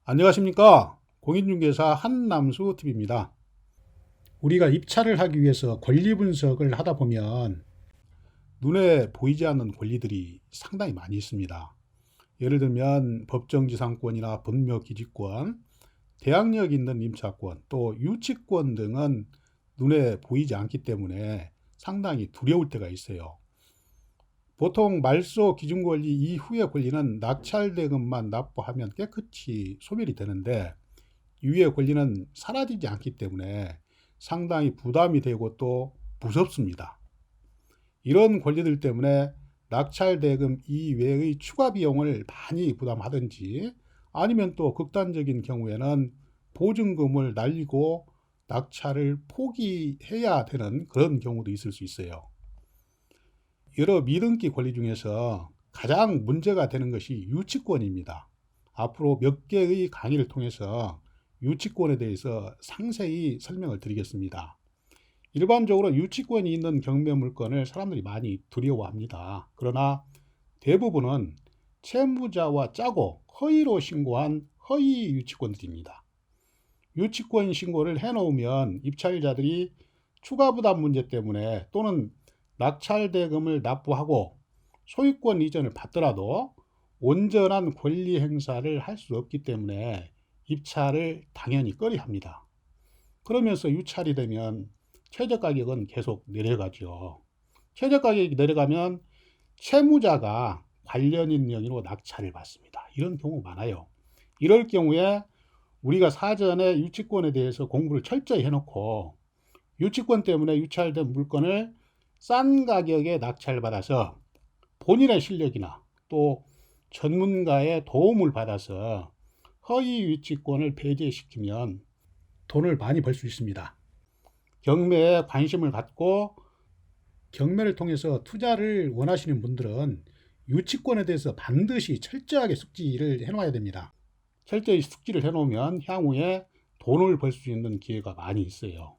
안녕하십니까. 공인중개사 한남수TV입니다. 우리가 입찰을 하기 위해서 권리 분석을 하다 보면 눈에 보이지 않는 권리들이 상당히 많이 있습니다. 예를 들면 법정지상권이나 분묘기지권, 대항력 있는 임차권, 또 유치권 등은 눈에 보이지 않기 때문에 상당히 두려울 때가 있어요. 보통 말소 기준권리 이후의 권리는 낙찰대금만 납부하면 깨끗이 소멸이 되는데, 이후의 권리는 사라지지 않기 때문에 상당히 부담이 되고 또 무섭습니다. 이런 권리들 때문에 낙찰대금 이외의 추가 비용을 많이 부담하든지, 아니면 또 극단적인 경우에는 보증금을 날리고 낙찰을 포기해야 되는 그런 경우도 있을 수 있어요. 여러 미등기 권리 중에서 가장 문제가 되는 것이 유치권입니다. 앞으로 몇 개의 강의를 통해서 유치권에 대해서 상세히 설명을 드리겠습니다. 일반적으로 유치권이 있는 경매 물건을 사람들이 많이 두려워합니다. 그러나 대부분은 채무자와 짜고 허위로 신고한 허위 유치권들입니다. 유치권 신고를 해놓으면 입찰자들이 추가 부담 문제 때문에 또는 낙찰대금을 납부하고 소유권 이전을 받더라도 온전한 권리 행사를 할 수 없기 때문에 입찰을 당연히 꺼려합니다. 그러면서 유찰이 되면 최저가격은 계속 내려가죠. 최저가격이 내려가면 채무자가 관련인 명의로 낙찰을 받습니다. 이런 경우 많아요. 이럴 경우에 우리가 사전에 유치권에 대해서 공부를 철저히 해놓고 유치권 때문에 유찰된 물건을 싼 가격에 낙찰받아서 본인의 실력이나 또 전문가의 도움을 받아서 허위 유치권을 배제시키면 돈을 많이 벌 수 있습니다. 경매에 관심을 갖고 경매를 통해서 투자를 원하시는 분들은 유치권에 대해서 반드시 철저하게 숙지를 해놔야 됩니다. 철저히 숙지를 해놓으면 향후에 돈을 벌 수 있는 기회가 많이 있어요.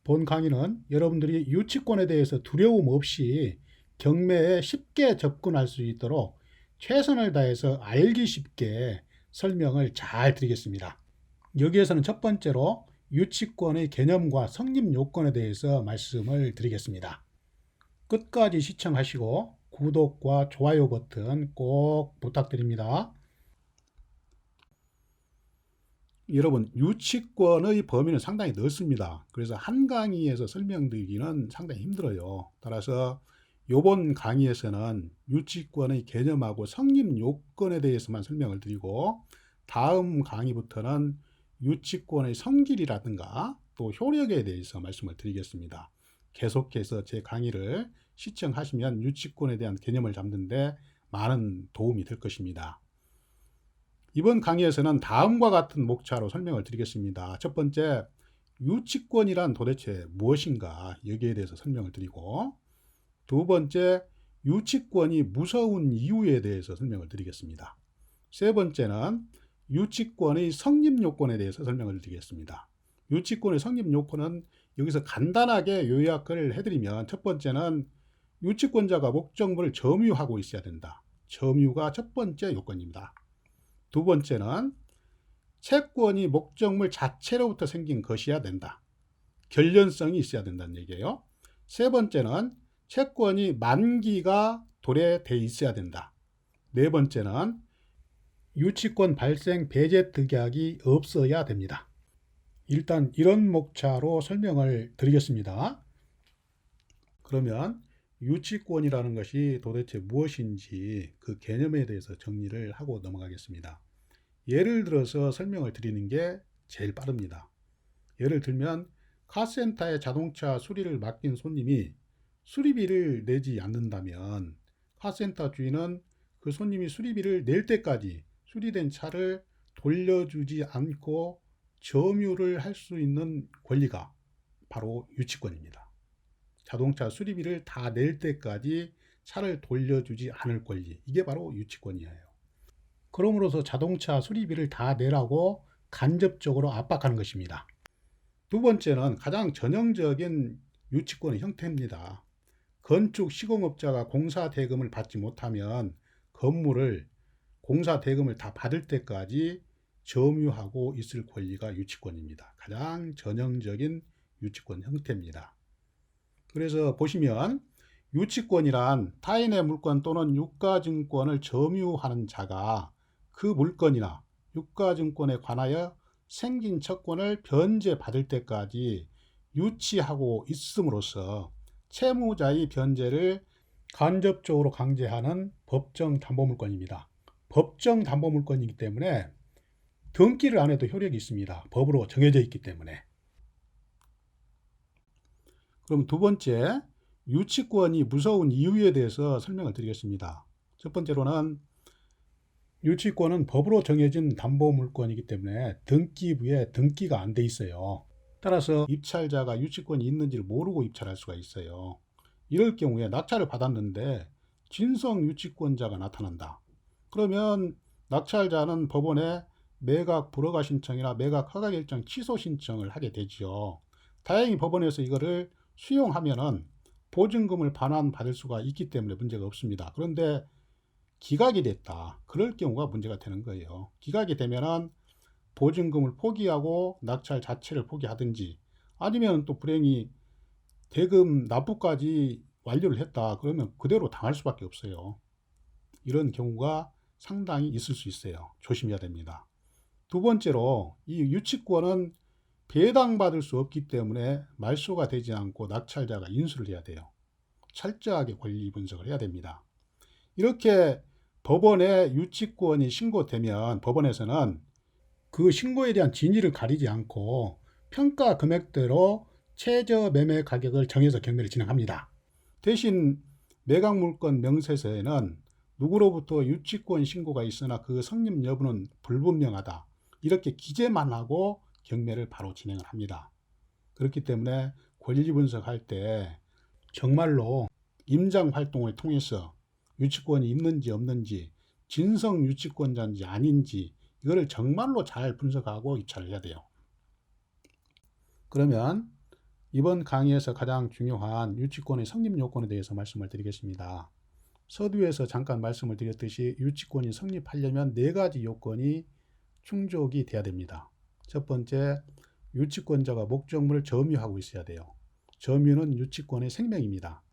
본 강의는 여러분들이 유치권에 대해서 두려움 없이 경매에 쉽게 접근할 수 있도록 최선을 다해서 알기 쉽게 설명을 잘 드리겠습니다. 여기에서는 첫 번째로 유치권의 개념과 성립 요건에 대해서 말씀을 드리겠습니다. 끝까지 시청하시고 구독과 좋아요 버튼 꼭 부탁드립니다. 여러분, 유치권의 범위는 상당히 넓습니다. 그래서 한 강의에서 설명드리기는 상당히 힘들어요. 따라서 이번 강의에서는 유치권의 개념하고 성립 요건에 대해서만 설명을 드리고, 다음 강의부터는 유치권의 성질이라든가 또 효력에 대해서 말씀을 드리겠습니다. 계속해서 제 강의를 시청하시면 유치권에 대한 개념을 잡는데 많은 도움이 될 것입니다. 이번 강의에서는 다음과 같은 목차로 설명을 드리겠습니다. 첫 번째, 유치권이란 도대체 무엇인가, 여기에 대해서 설명을 드리고, 두 번째, 유치권이 무서운 이유에 대해서 설명을 드리겠습니다. 세 번째는 유치권의 성립 요건에 대해서 설명을 드리겠습니다. 유치권의 성립 요건은 여기서 간단하게 요약을 해드리면, 첫 번째는 유치권자가 목적물을 점유하고 있어야 된다. 점유가 첫 번째 요건입니다. 두 번째는 채권이 목적물 자체로부터 생긴 것이어야 된다. 결련성이 있어야 된다는 얘기예요. 세 번째는 채권이 만기가 도래돼 있어야 된다. 네 번째는 유치권 발생 배제 특약이 없어야 됩니다. 일단 이런 목차로 설명을 드리겠습니다. 그러면 유치권이라는 것이 도대체 무엇인지 그 개념에 대해서 정리를 하고 넘어가겠습니다. 예를 들어서 설명을 드리는 게 제일 빠릅니다. 예를 들면 카센터에 자동차 수리를 맡긴 손님이 수리비를 내지 않는다면 카센터 주인은 그 손님이 수리비를 낼 때까지 수리된 차를 돌려주지 않고 점유를 할 수 있는 권리가 바로 유치권입니다. 자동차 수리비를 다 낼 때까지 차를 돌려주지 않을 권리, 이게 바로 유치권이에요. 그럼으로써 자동차 수리비를 다 내라고 간접적으로 압박하는 것입니다. 두 번째는 가장 전형적인 유치권의 형태입니다. 건축 시공업자가 공사 대금을 받지 못하면 건물을 공사 대금을 다 받을 때까지 점유하고 있을 권리가 유치권입니다. 가장 전형적인 유치권 형태입니다. 그래서 보시면 유치권이란 타인의 물건 또는 유가증권을 점유하는 자가 그 물건이나 유가증권에 관하여 생긴 채권을 변제받을 때까지 유치하고 있음으로써 채무자의 변제를 간접적으로 강제하는 법정 담보물권입니다. 법정 담보물권이기 때문에 등기를 안 해도 효력이 있습니다. 법으로 정해져 있기 때문에. 그럼 두 번째, 유치권이 무서운 이유에 대해서 설명을 드리겠습니다. 첫 번째로는 유치권은 법으로 정해진 담보물권이기 때문에 등기부에 등기가 안 돼 있어요. 따라서 입찰자가 유치권이 있는지를 모르고 입찰할 수가 있어요. 이럴 경우에 낙찰을 받았는데 진성 유치권자가 나타난다. 그러면 낙찰자는 법원에 매각 불허가 신청이나 매각 허가 결정 취소 신청을 하게 되지요. 다행히 법원에서 이거를 수용하면은 보증금을 반환받을 수가 있기 때문에 문제가 없습니다. 그런데 기각이 됐다. 그럴 경우가 문제가 되는 거예요. 기각이 되면은 보증금을 포기하고 낙찰 자체를 포기하든지 아니면 또 불행히 대금 납부까지 완료를 했다. 그러면 그대로 당할 수밖에 없어요. 이런 경우가 상당히 있을 수 있어요. 조심해야 됩니다. 두 번째로 이 유치권은 배당받을 수 없기 때문에 말소가 되지 않고 낙찰자가 인수를 해야 돼요. 철저하게 권리 분석을 해야 됩니다. 이렇게 법원에 유치권이 신고되면 법원에서는 그 신고에 대한 진위를 가리지 않고 평가 금액대로 최저 매매 가격을 정해서 경매를 진행합니다. 대신 매각물건 명세서에는 누구로부터 유치권 신고가 있으나 그 성립 여부는 불분명하다. 이렇게 기재만 하고 경매를 바로 진행을 합니다. 그렇기 때문에 권리 분석할 때 정말로 임장 활동을 통해서 유치권이 있는지 없는지, 진성 유치권자인지 아닌지 이거를 정말로 잘 분석하고 입찰을 해야 돼요. 그러면 이번 강의에서 가장 중요한 유치권의 성립 요건에 대해서 말씀을 드리겠습니다. 서두에서 잠깐 말씀을 드렸듯이 유치권이 성립하려면 4가지 요건이 충족이 돼야 됩니다. 첫 번째, 유치권자가 목적물을 점유하고 있어야 돼요. 점유는 유치권의 생명입니다.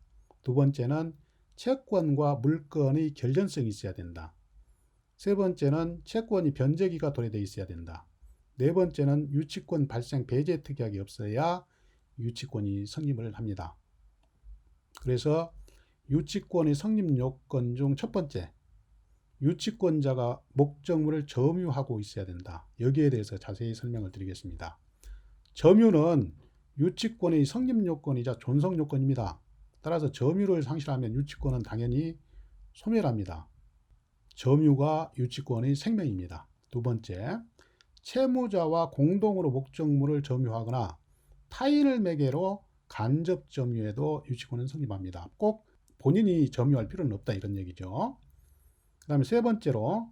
두 번째는 채권과 물건의 결연성이 있어야 된다. 세 번째는 채권이 변제기가 도래되어 있어야 된다. 네 번째는 유치권 발생 배제 특약이 없어야 유치권이 성립을 합니다. 그래서 유치권의 성립 요건 중 첫 번째, 유치권자가 목적물을 점유하고 있어야 된다. 여기에 대해서 자세히 설명을 드리겠습니다. 점유는 유치권의 성립 요건이자 존속 요건입니다. 따라서 점유를 상실하면 유치권은 당연히 소멸합니다. 점유가 유치권의 생명입니다. 두 번째, 채무자와 공동으로 목적물을 점유하거나 타인을 매개로 간접 점유에도 유치권은 성립합니다. 꼭 본인이 점유할 필요는 없다 이런 얘기죠. 그 다음에 세 번째로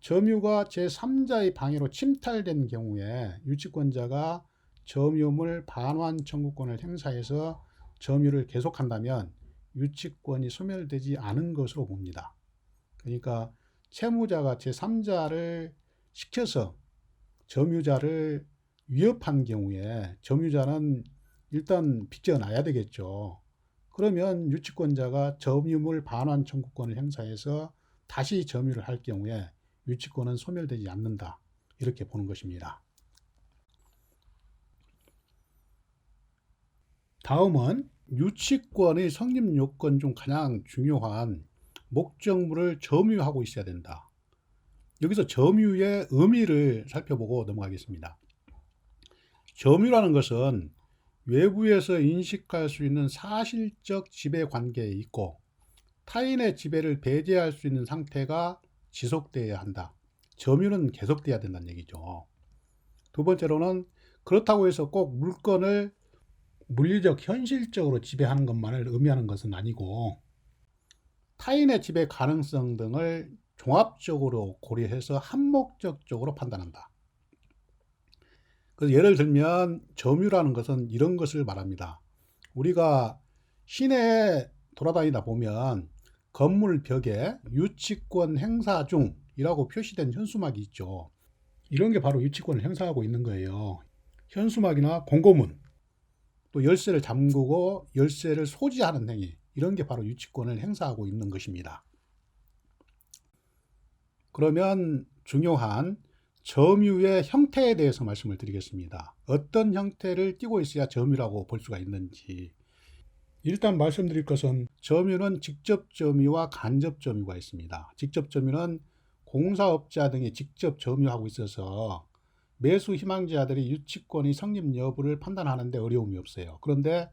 점유가 제3자의 방해로 침탈된 경우에 유치권자가 점유물 반환 청구권을 행사해서 점유를 계속한다면 유치권이 소멸되지 않은 것으로 봅니다. 그러니까 채무자가 제3자를 시켜서 점유자를 위협한 경우에 점유자는 일단 빚져놔야 되겠죠. 그러면 유치권자가 점유물 반환 청구권을 행사해서 다시 점유를 할 경우에 유치권은 소멸되지 않는다. 이렇게 보는 것입니다. 다음은 유치권의 성립 요건 중 가장 중요한 목적물을 점유하고 있어야 된다. 여기서 점유의 의미를 살펴보고 넘어가겠습니다. 점유라는 것은 외부에서 인식할 수 있는 사실적 지배 관계에 있고 타인의 지배를 배제할 수 있는 상태가 지속되어야 한다. 점유는 계속돼야 된다는 얘기죠. 두 번째로는 그렇다고 해서 꼭 물건을 물리적 현실적으로 지배하는 것만을 의미하는 것은 아니고 타인의 지배 가능성 등을 종합적으로 고려해서 한목적적으로 판단한다. 그래서 예를 들면 점유라는 것은 이런 것을 말합니다. 우리가 시내에 돌아다니다 보면 건물 벽에 유치권 행사 중이라고 표시된 현수막이 있죠. 이런 게 바로 유치권을 행사하고 있는 거예요. 현수막이나 공고문, 또 열쇠를 잠그고 열쇠를 소지하는 행위, 이런 게 바로 유치권을 행사하고 있는 것입니다. 그러면 중요한 점유의 형태에 대해서 말씀을 드리겠습니다. 어떤 형태를 띠고 있어야 점유라고 볼 수가 있는지. 일단 말씀드릴 것은 점유는 직접 점유와 간접 점유가 있습니다. 직접 점유는 공사업자 등이 직접 점유하고 있어서 매수 희망자들이 유치권의 성립 여부를 판단하는 데 어려움이 없어요. 그런데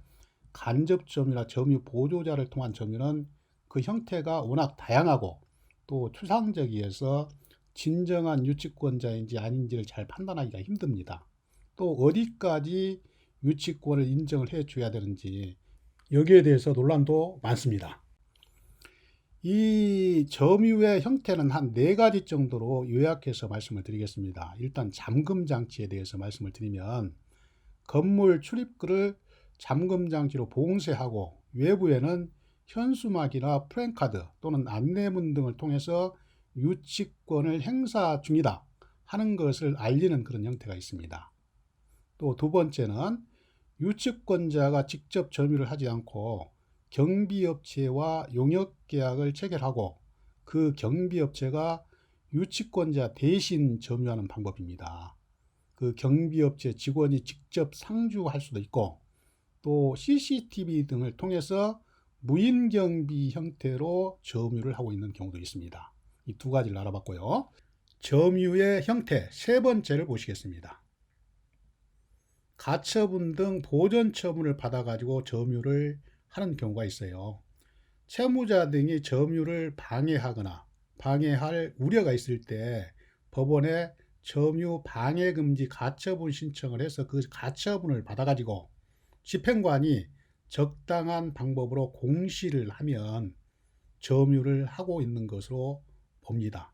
간접 점유나 점유 보조자를 통한 점유는 그 형태가 워낙 다양하고 또 추상적이어서 진정한 유치권자인지 아닌지를 잘 판단하기가 힘듭니다. 또 어디까지 유치권을 인정을 해줘야 되는지 여기에 대해서 논란도 많습니다. 이 점유의 형태는 한 4가지 정도로 요약해서 말씀을 드리겠습니다. 일단 잠금 장치에 대해서 말씀을 드리면 건물 출입구를 잠금 장치로 봉쇄하고 외부에는 현수막이나 프랜카드 또는 안내문 등을 통해서 유치권을 행사 중이다 하는 것을 알리는 그런 형태가 있습니다. 또 두 번째는 유치권자가 직접 점유를 하지 않고 경비업체와 용역계약을 체결하고 그 경비업체가 유치권자 대신 점유하는 방법입니다. 그 경비업체 직원이 직접 상주할 수도 있고 또 CCTV 등을 통해서 무인경비 형태로 점유를 하고 있는 경우도 있습니다. 이 두 가지를 알아봤고요. 점유의 형태 세 번째를 보시겠습니다. 가처분 등 보전 처분을 받아가지고 점유를 하는 경우가 있어요. 채무자 등이 점유를 방해하거나 방해할 우려가 있을 때 법원에 점유 방해금지 가처분 신청을 해서 그 가처분을 받아가지고 집행관이 적당한 방법으로 공시를 하면 점유를 하고 있는 것으로 봅니다.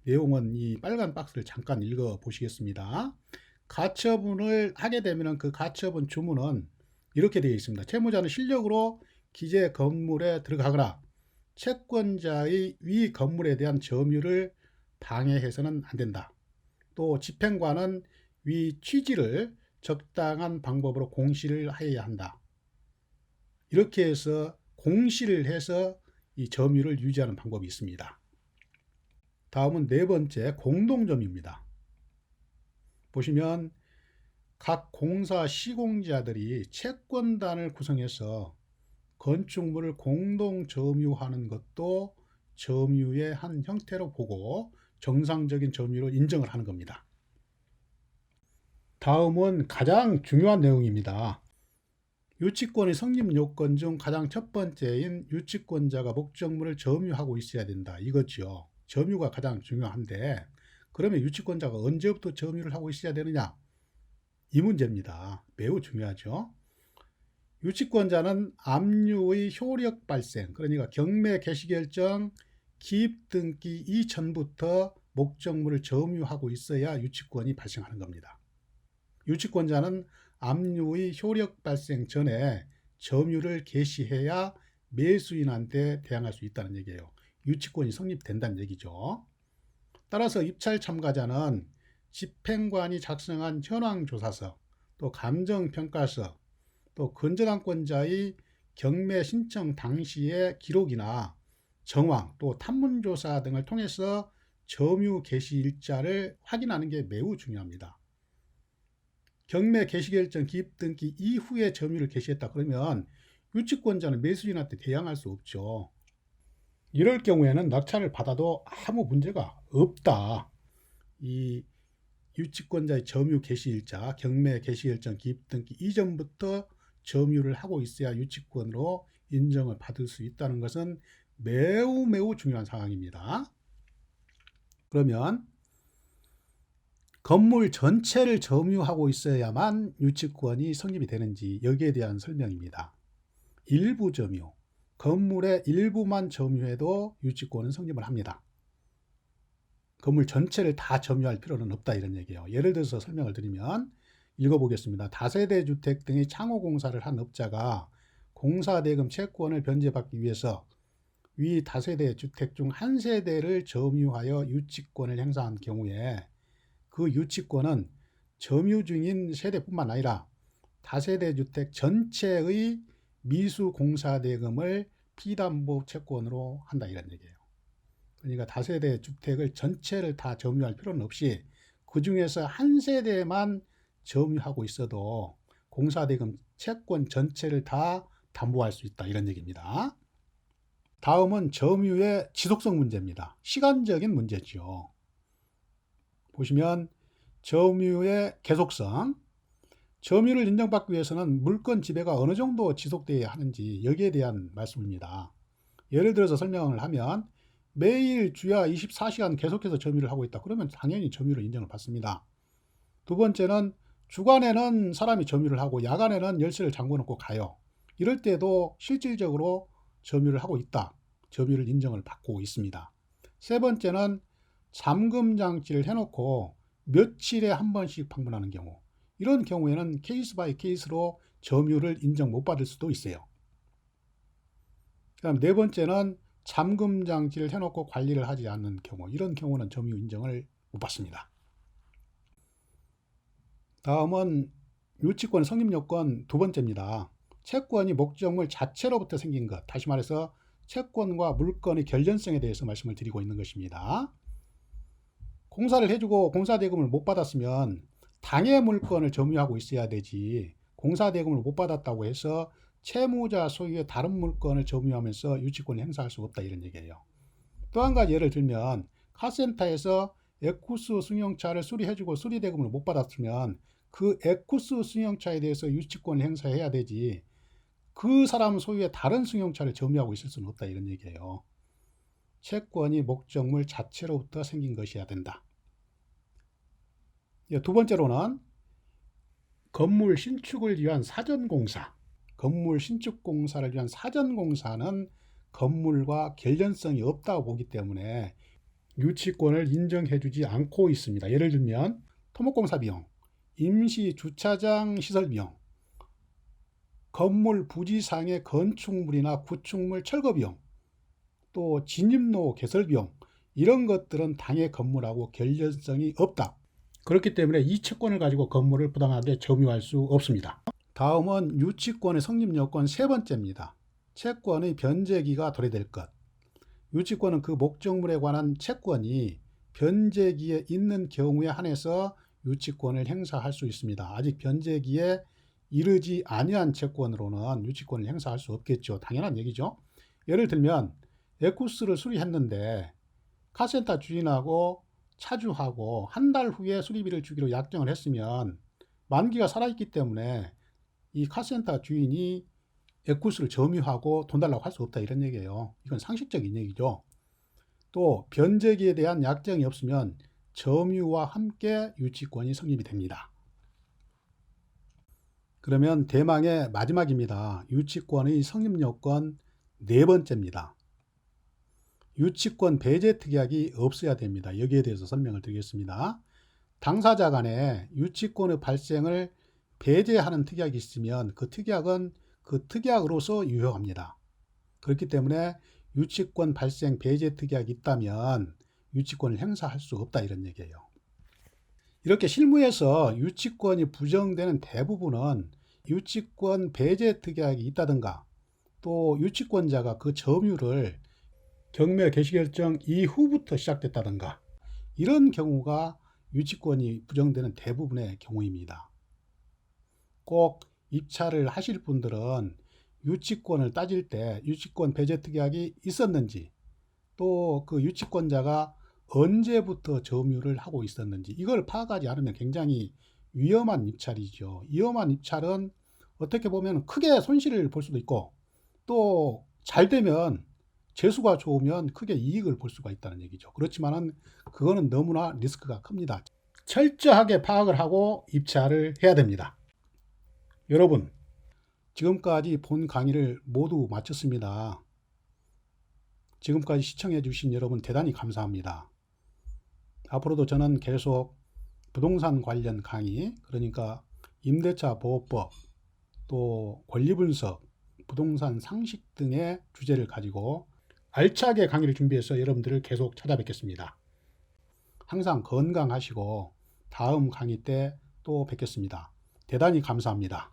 내용은 이 빨간 박스를 잠깐 읽어 보시겠습니다. 가처분을 하게 되면 그 가처분 주문은 이렇게 되어 있습니다. 채무자는 실력으로 기재 건물에 들어가거나 채권자의 위 건물에 대한 점유를 방해해서는 안 된다. 또 집행관은 위 취지를 적당한 방법으로 공시를 해야 한다. 이렇게 해서 공시를 해서 이 점유를 유지하는 방법이 있습니다. 다음은 네 번째 공동점유입니다. 보시면 각 공사 시공자들이 채권단을 구성해서 건축물을 공동 점유하는 것도 점유의 한 형태로 보고 정상적인 점유로 인정을 하는 겁니다. 다음은 가장 중요한 내용입니다. 유치권의 성립 요건 중 가장 첫 번째인 유치권자가 목적물을 점유하고 있어야 된다. 이거죠. 점유가 가장 중요한데 그러면 유치권자가 언제부터 점유를 하고 있어야 되느냐? 이 문제입니다. 매우 중요하죠. 유치권자는 압류의 효력 발생, 그러니까 경매 개시결정, 기입 등기 이전부터 목적물을 점유하고 있어야 유치권이 발생하는 겁니다. 유치권자는 압류의 효력 발생 전에 점유를 개시해야 매수인한테 대항할 수 있다는 얘기예요. 유치권이 성립된다는 얘기죠. 따라서 입찰 참가자는 집행관이 작성한 현황조사서, 또 감정평가서, 또 건전항권자의 경매 신청 당시의 기록이나 정황, 또 탐문조사 등을 통해서 점유 개시 일자를 확인하는 게 매우 중요합니다. 경매 개시결정 기입 등기 이후에 점유를 개시했다 그러면 유치권자는 매수인한테 대항할 수 없죠. 이럴 경우에는 낙찰을 받아도 아무 문제가 없다. 이 유치권자의 점유 개시일자, 경매 개시결정 기입 등기 이전부터 점유를 하고 있어야 유치권으로 인정을 받을 수 있다는 것은 매우 중요한 상황입니다. 그러면 건물 전체를 점유하고 있어야만 유치권이 성립이 되는지 여기에 대한 설명입니다. 일부 점유, 건물의 일부만 점유해도 유치권은 성립을 합니다. 건물 전체를 다 점유할 필요는 없다 이런 얘기예요. 예를 들어서 설명을 드리면 읽어보겠습니다. 다세대 주택 등의 창호 공사를 한 업자가 공사대금 채권을 변제받기 위해서 위 다세대 주택 중 한 세대를 점유하여 유치권을 행사한 경우에 그 유치권은 점유 중인 세대뿐만 아니라 다세대 주택 전체의 미수 공사대금을 피담보 채권으로 한다 이런 얘기예요. 그러니까 다세대 주택을 전체를 다 점유할 필요는 없이 그 중에서 한 세대만 점유하고 있어도 공사대금 채권 전체를 다 담보할 수 있다 이런 얘기입니다. 다음은 점유의 지속성 문제입니다. 시간적인 문제죠. 보시면 점유의 계속성, 점유를 인정받기 위해서는 물건 지배가 어느 정도 지속되어야 하는지 여기에 대한 말씀입니다. 예를 들어서 설명을 하면 매일 주야 24시간 계속해서 점유를 하고 있다. 그러면 당연히 점유를 인정을 받습니다. 두 번째는 주간에는 사람이 점유를 하고 야간에는 열쇠를 잠궈 놓고 가요. 이럴 때도 실질적으로 점유를 하고 있다. 점유를 인정을 받고 있습니다. 세 번째는 잠금 장치를 해놓고 며칠에 한 번씩 방문하는 경우, 이런 경우에는 케이스 바이 케이스로 점유를 인정 못 받을 수도 있어요. 그다음 네 번째는 잠금 장치를 해놓고 관리를 하지 않는 경우, 이런 경우는 점유 인정을 못 받습니다. 다음은 유치권 성립 요건 두 번째입니다. 채권이 목적물 자체로부터 생긴 것, 다시 말해서 채권과 물건의 결전성에 대해서 말씀을 드리고 있는 것입니다. 공사를 해주고 공사대금을 못 받았으면 당해 물건을 점유하고 있어야 되지, 공사대금을 못 받았다고 해서 채무자 소유의 다른 물건을 점유하면서 유치권을 행사할 수 없다 이런 얘기예요. 또 한 가지 예를 들면 카센터에서 에쿠스 승용차를 수리해주고 수리대금을 못 받았으면 그 에쿠스 승용차에 대해서 유치권을 행사해야 되지, 그 사람 소유의 다른 승용차를 점유하고 있을 수는 없다 이런 얘기예요. 채권이 목적물 자체로부터 생긴 것이어야 된다. 두 번째로는 건물 신축을 위한 사전공사, 건물 신축 공사를 위한 사전공사는 건물과 결전성이 없다고 보기 때문에 유치권을 인정해주지 않고 있습니다. 예를 들면 토목공사 비용, 임시 주차장 시설 비용, 건물 부지상의 건축물이나 구축물 철거 비용, 또 진입로 개설 비용, 이런 것들은 당해 건물하고 결전성이 없다. 그렇기 때문에 이 채권을 가지고 건물을 부당하게 점유할 수 없습니다. 다음은 유치권의 성립 요건 세 번째입니다. 채권의 변제기가 도래될 것. 유치권은 그 목적물에 관한 채권이 변제기에 있는 경우에 한해서 유치권을 행사할 수 있습니다. 아직 변제기에 이르지 아니한 채권으로는 유치권을 행사할 수 없겠죠. 당연한 얘기죠. 예를 들면 에쿠스를 수리했는데 카센터 주인하고 차주하고 한 달 후에 수리비를 주기로 약정을 했으면 만기가 살아있기 때문에 이 카센터 주인이 에쿠스를 점유하고 돈 달라고 할 수 없다 이런 얘기예요. 이건 상식적인 얘기죠. 또 변제기에 대한 약정이 없으면 점유와 함께 유치권이 성립이 됩니다. 그러면 대망의 마지막입니다. 유치권의 성립 요건 네 번째입니다. 유치권 배제 특약이 없어야 됩니다. 여기에 대해서 설명을 드리겠습니다. 당사자 간에 유치권의 발생을 배제하는 특약이 있으면 그 특약은 그 특약으로서 유효합니다. 그렇기 때문에 유치권 발생 배제 특약이 있다면 유치권을 행사할 수 없다 이런 얘기예요. 이렇게 실무에서 유치권이 부정되는 대부분은 유치권 배제 특약이 있다든가 또 유치권자가 그 점유를 경매 개시결정 이후부터 시작됐다든가 이런 경우가 유치권이 부정되는 대부분의 경우입니다. 꼭 입찰을 하실 분들은 유치권을 따질 때 유치권 배제 특약이 있었는지 또 그 유치권자가 언제부터 점유를 하고 있었는지 이걸 파악하지 않으면 굉장히 위험한 입찰이죠. 위험한 입찰은 어떻게 보면 크게 손실을 볼 수도 있고 또 잘 되면 재수가 좋으면 크게 이익을 볼 수가 있다는 얘기죠. 그렇지만은 그거는 너무나 리스크가 큽니다. 철저하게 파악을 하고 입찰을 해야 됩니다. 여러분, 지금까지 본 강의를 모두 마쳤습니다. 지금까지 시청해 주신 여러분 대단히 감사합니다. 앞으로도 저는 계속 부동산 관련 강의, 그러니까 임대차 보호법, 또 권리분석, 부동산 상식 등의 주제를 가지고 알차게 강의를 준비해서 여러분들을 계속 찾아뵙겠습니다. 항상 건강하시고 다음 강의 때 또 뵙겠습니다. 대단히 감사합니다.